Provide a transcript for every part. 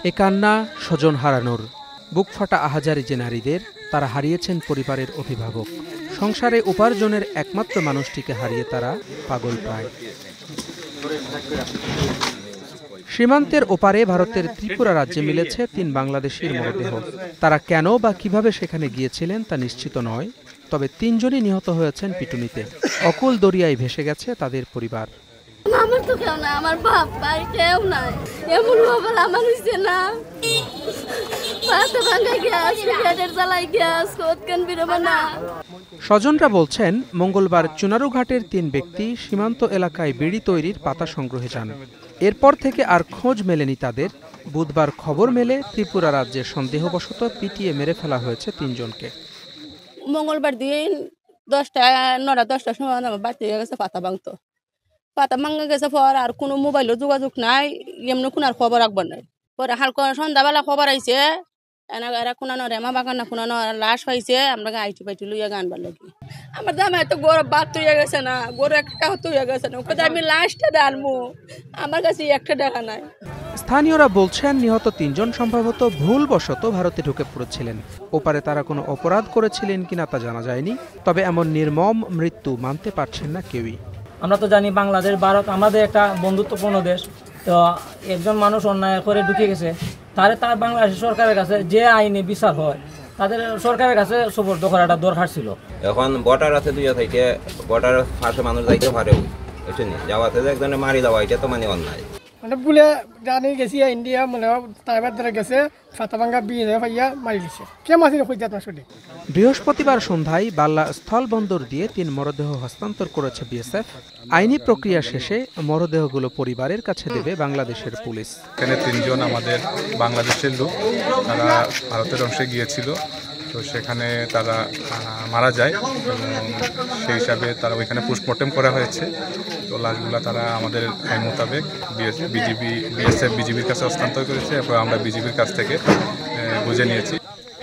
এ কান্না স্বজন হারানোর, বুক ফাটা আহাজারি যে নারীদের, তারা হারিয়েছেন পরিবারের অভিভাবক। সংসারে উপার্জনের একমাত্র মানুষটিকে হারিয়ে তারা পাগল প্রায়। সীমান্তের ওপারে ভারতের ত্রিপুরা রাজ্যে মিলেছে ৩ বাংলাদেশির মরদেহ। তারা কেন বা কিভাবে সেখানে গিয়েছিলেন তা নিশ্চিত নয়, তবে ৩ জনই নিহত হয়েছেন পিটুনিতে। অকুল দরিয়ায় ভেসে গেছে তাদের পরিবার। আমার তো কেউ না, আমার বাপ ভাই কেউ নাই, এমন খবর আমার হইছে না। স্বজনরা বলছেন, মঙ্গলবার চুনারুঘাটের ৩ ব্যক্তি সীমান্ত এলাকায় বিড়ি তৈরির পাতা সংগ্রহে যান। এরপর থেকে আর খোঁজ মেলেনি তাদের। বুধবার খবর মেলে ত্রিপুরা রাজ্যে সন্দেহবশত পিটিয়ে মেরে ফেলা হয়েছে ৩ জনকে। মঙ্গলবার দিন 9:10টার সময় আমার বাড়িতে গেছে পাতা ভাঙতো। পাতা ভাঙা গেছে পর আর কোনো মোবাইলও যোগাযোগ নাই, এমনি কোনো আর খবর রাখবার নাই। পরে হালকা সন্ধ্যাবেলা খবর আইছে, এরা কোনো রেমা বাগান কোনো লাশ পাইছে। আমরা আইটি পাইটি লইয়া গানবার লাগি। আমার দামে তো গরু বাদ তৈয়া গেছে না, গরু একটা তৈয়া গেছে না, কোথায় আমি লাশটা ডালবো, আমার কাছে একটা দেখা নাই। স্থানীয়রা বলছেন, নিহত ৩ জন সম্ভবত ভুলবশত ভারতে ঢুকে পড়েছিলেন। ওপারে তারা কোনো অপরাধ করেছিলেন কিনা তা জানা যায়নি, তবে এমন নির্মম মৃত্যু মানতে পারছেন না কেউই। আমরা তো জানি বাংলাদেশ ভারত আমাদের একটা বন্ধুত্বপূর্ণ দেশ, তো একজন মানুষ অন্যায় করে ঢুকে গেছে, তার বাংলাদেশ সরকারের কাছে যে আইনি বিচার হয় তাদের সরকারের কাছে সুপর্দ করাটা দরকার ছিল। এখন বর্ডার আছে দুইটা থেকে, বর্ডারের পাশে মানুষ যাইতে পারে, যাওয়াতে একজনে মারি দেওয়া, এটা তো মানে অন্যায়। বলে জানি গেছি ইন্ডিয়া মনে তাইবার ধরে গেছে ফাতাভাঙ্গা বিয়ে ভাইয়া মারি দিছে কে মাসি কই যাত শুনি। বৃহস্পতিবার সন্ধ্যায় বাল্লা স্থলবন্দর দিয়ে ৩ মরদেহ হস্তান্তর করেছে বিএসএফ। আইনি প্রক্রিয়া শেষে মরদেহগুলো পরিবারের কাছে দেবে বাংলাদেশের পুলিশ। এখানে ৩ জন আমাদের বাংলাদেশের লোক, তারা ভারতের অংশে গিয়েছিল, তো সেখানে তারা মারা যায় এবং সেই হিসাবে তারা ওইখানে পোস্টমর্টেম করা হয়েছে। তো লাশগুলো তারা আমাদের আইন মোতাবেক বিএসএফ বিজিবির কাছে হস্তান্তর করেছে এবং আমরা বিজিবির কাছ থেকে বুঝে নিয়েছি।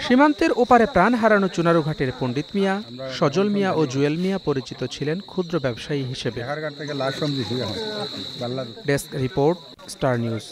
সীমান্তের ওপারে প্রাণ হারানো চুনারুঘাটের পণ্ডিত মিয়া, সজল মিয়া ও জুয়েল মিয়া পরিচিত ছিলেন ক্ষুদ্র ব্যবসায়ী হিসেবে। Desk report, star news.